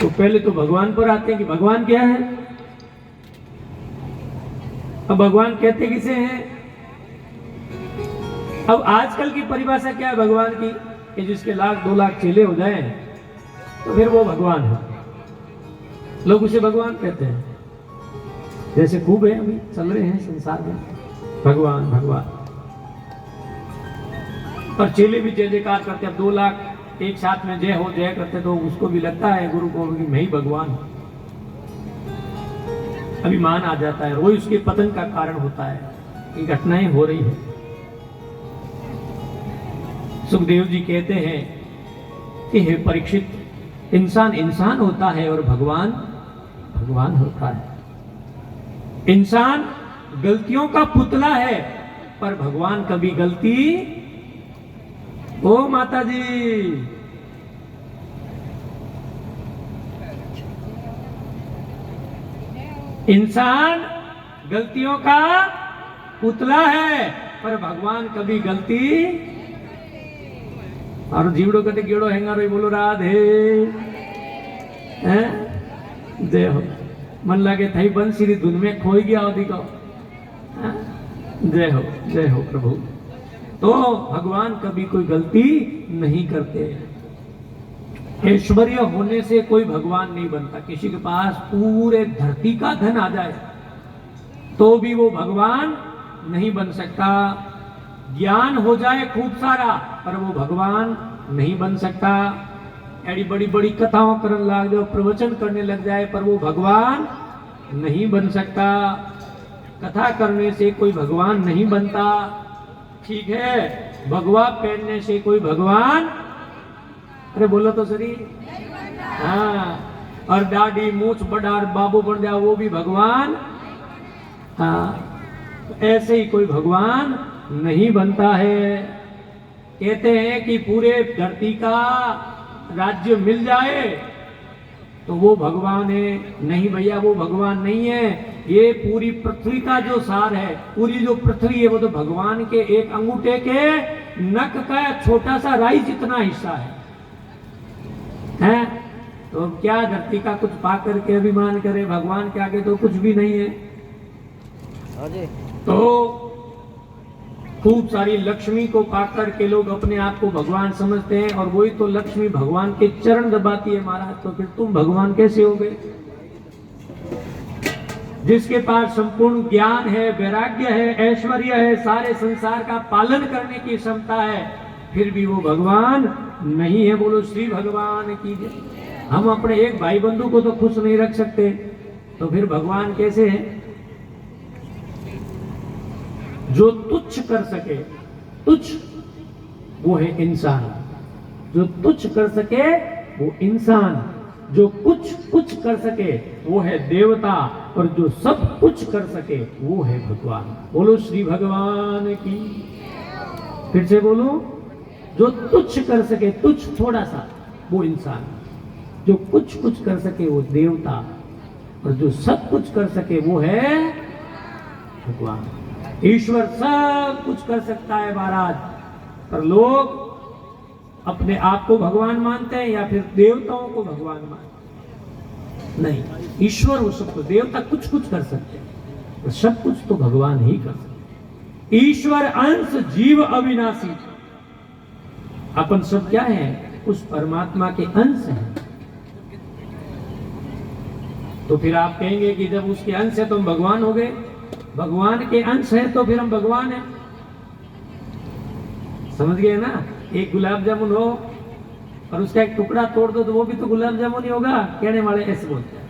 तो पहले तो भगवान पर आते हैं कि भगवान क्या है। अब भगवान कहते किसे हैं? अब आजकल की परिभाषा क्या है भगवान की कि जिसके 1,00,000 2,00,000 चेले हो जाए तो फिर वो भगवान है। लोग उसे भगवान कहते हैं। जैसे खूब है अभी चल रहे हैं संसार में भगवान भगवान, और चेले भी जय जयकार करते। अब 2,00,000 एक साथ में जय हो जय करते तो उसको भी लगता है गुरु को कि मैं ही भगवान हूं। अभिमान आ जाता है, रोज उसके पतन का कारण होता है। ये घटनाएं हो रही है। सुखदेव जी कहते हैं कि हे परीक्षित, इंसान इंसान होता है और भगवान भगवान होता है। इंसान गलतियों का पुतला है पर भगवान कभी गलती। ओ माता जी, इंसान गलतियों का पुतला है पर भगवान कभी गलती। और जीवड़ो कते गेड़ो हेंगारो बोलो राधे हैं जय हो। मन लगे थई बंसी धुन में खोई गया होती को। जय हो प्रभु। तो भगवान कभी कोई गलती नहीं करते। ऐश्वर्य होने से कोई भगवान नहीं बनता। किसी के पास पूरे धरती का धन आ जाए तो भी वो भगवान नहीं बन सकता। ज्ञान हो जाए खूब सारा पर वो भगवान नहीं बन सकता। ऐसी बड़ी बड़ी कथाओं करने लग जाए, प्रवचन करने लग जाए पर वो भगवान नहीं बन सकता। कथा करने से कोई भगवान नहीं बनता। ठीक है, भगवा पहनने से कोई भगवान, अरे बोलो तो सही। हाँ, और दाढ़ी मूछ बढ़ा बाबू बन जाओ वो भी भगवान। हाँ, ऐसे ही कोई भगवान नहीं बनता है। कहते हैं कि पूरे धरती का राज्य मिल जाए तो वो भगवान है। नहीं भैया, वो भगवान नहीं है। ये पूरी पृथ्वी का जो सार है, पूरी जो पृथ्वी है वो तो भगवान के एक अंगूठे के नख का छोटा सा राई जितना हिस्सा है। तो क्या धरती का कुछ पा करके अभिमान करे, भगवान के आगे तो कुछ भी नहीं है। तो खूब सारी लक्ष्मी को पाकर के लोग अपने आप को भगवान समझते हैं और वही तो लक्ष्मी भगवान के चरण दबाती है महाराज। तो फिर तुम भगवान कैसे हो गए? जिसके पास संपूर्ण ज्ञान है, वैराग्य है, ऐश्वर्य है, सारे संसार का पालन करने की क्षमता है, फिर भी वो भगवान नहीं है। बोलो श्री भगवान की जय। हम अपने एक भाई बंधु को तो खुश नहीं रख सकते तो फिर भगवान कैसे है? जो तुच्छ कर सके, तुच्छ वो है इंसान। जो तुच्छ कर सके वो इंसान। जो कुछ कर सके वो है देवता, और जो सब कुछ कर सके वो है भगवान। बोलो श्री भगवान की। फिर से बोलो, जो तुच्छ कर सके, तुच्छ थोड़ा सा, वो इंसान। जो कुछ कर सके वो देवता, और जो सब कुछ कर सके वो है भगवान। ईश्वर सब कुछ कर सकता है महाराज, पर लोग अपने आप को भगवान मानते हैं या फिर देवताओं को भगवान मानते हैं। नहीं, ईश्वर वो सबको, देवता कुछ कर सकते हैं, तो सब कुछ तो भगवान ही कर सकते। ईश्वर अंश जीव अविनाशी। अपन सब क्या है? उस परमात्मा के अंश हैं। तो फिर आप कहेंगे कि जब उसके अंश है तो हम भगवान हो गए। भगवान के अंश है तो फिर हम भगवान हैं। समझ गए ना? एक गुलाब जामुन हो और उसका एक टुकड़ा तोड़ दो तो वो भी तो गुलाब जामुन ही होगा। कहने वाले ऐसे बोलते हैं,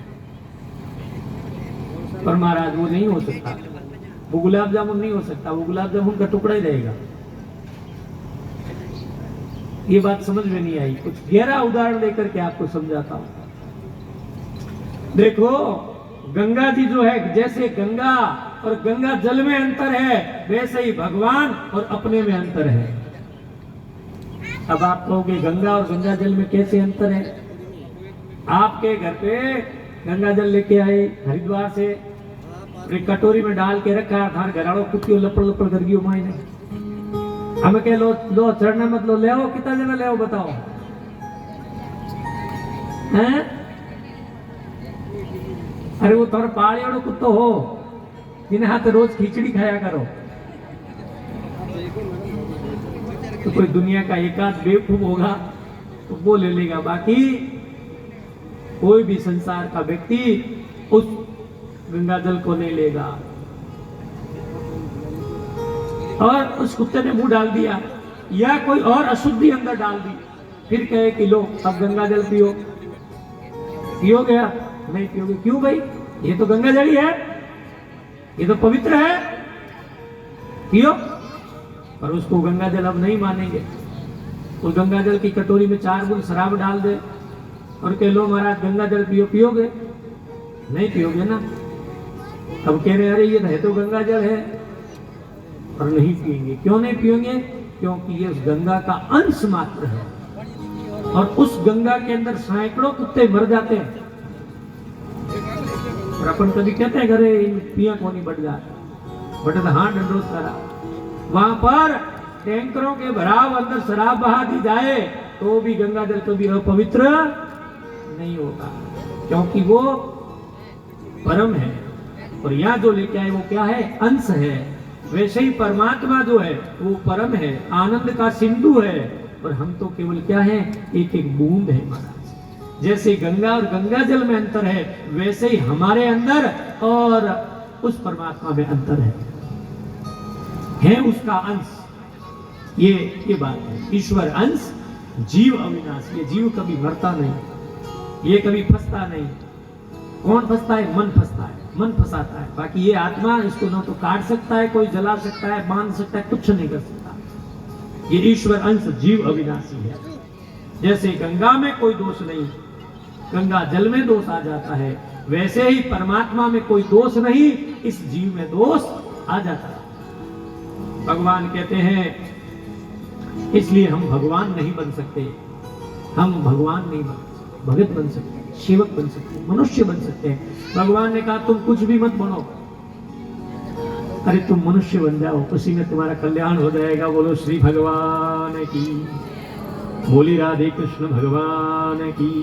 पर महाराज वो नहीं हो सकता। वो गुलाब जामुन नहीं हो सकता, वो गुलाब जामुन का टुकड़ा ही रहेगा। ये बात समझ में नहीं आई। कुछ गहरा उदाहरण लेकर के आपको समझाता हूं। देखो, गंगा जी जो है, जैसे गंगा और गंगा जल में अंतर है, वैसे ही भगवान और अपने में अंतर है। अब आप कहोगे गंगा और गंगा जल में कैसे अंतर है? आपके घर पे गंगा जल लेके आए हरिद्वार से, एक कटोरी में डाल के रखा था, घराड़ो कुत्तियों लपड़ कर गई मायने। हमें कह लो चढ़ना मत लो, ले आओ। कितना जना ले आओ बताओ? हैं? अरे वो थोड़ा पाड़ियोड़ो कुत्तो हो, जिन्हें हाथ रोज खिचड़ी खाया करो, तो कोई दुनिया का एकाध बेवकूफ होगा तो वो ले लेगा, बाकी कोई भी संसार का व्यक्ति उस गंगा जल को नहीं लेगा। और उस कुत्ते ने मुंह डाल दिया या कोई और अशुद्धि अंदर डाल दी, फिर कहे कि लो अब गंगा जल पियो, पियो गया नहीं पियोगे, क्यों भाई, ये तो गंगा जल ही है, ये तो पवित्र है, पियो। पर उसको गंगा जल अब नहीं मानेंगे। उस गंगा जल की कटोरी में 4 बूंद शराब डाल दे और कह लो महाराज गंगा जल पियो, पियोगे नहीं, पियोगे ना। अब कह रहे अरे ये तो गंगा जल है, और नहीं पिएंगे। क्यों नहीं पिएंगे? क्योंकि ये उस गंगा का अंश मात्र है, और उस गंगा के अंदर सैकड़ों कुत्ते मर जाते हैं। और अपन कभी कहते हैं घरे पिया को नहीं बढ़ जाता, बट हाँ दंडोत करा, वहां पर टैंकरों के भराव अंदर शराब बहा दी जाए तो भी गंगा जल कभी अपवित्र नहीं होगा, क्योंकि वो परम है। और यहाँ जो लेके आए वो क्या है? अंश है। वैसे ही परमात्मा जो है वो परम है, आनंद का सिंधु है, और हम तो केवल क्या है? एक एक बूंद है महाराज। जैसे गंगा और गंगा जल में अंतर है, वैसे ही हमारे अंदर और उस परमात्मा में अंतर है उसका अंश। ये बात है। ईश्वर अंश, जीव अविनाशी। ये जीव कभी मरता नहीं, ये कभी फंसता नहीं। कौन फंसता है? मन फंसता है, मन फंसाता है। बाकी ये आत्मा, इसको ना तो काट सकता है कोई, जला सकता है, बांध सकता है, कुछ नहीं कर सकता। ये ईश्वर अंश, जीव अविनाशी है। जैसे गंगा में कोई दोष नहीं, गंगा जल में दोष आ जाता है, वैसे ही परमात्मा में कोई दोष नहीं, इस जीव में दोष आ जाता है। भगवान कहते हैं इसलिए हम भगवान नहीं बन सकते, हम भगवान नहीं बन सकते, भगत बन सकते हैं, सेवक बन सकते हैं, मनुष्य बन सकते हैं। भगवान ने कहा तुम कुछ भी मत बनो, अरे तुम मनुष्य बन जाओ, उसी में तुम्हारा कल्याण हो जाएगा। बोलो श्री भगवान की, बोली राधे कृष्ण भगवान की।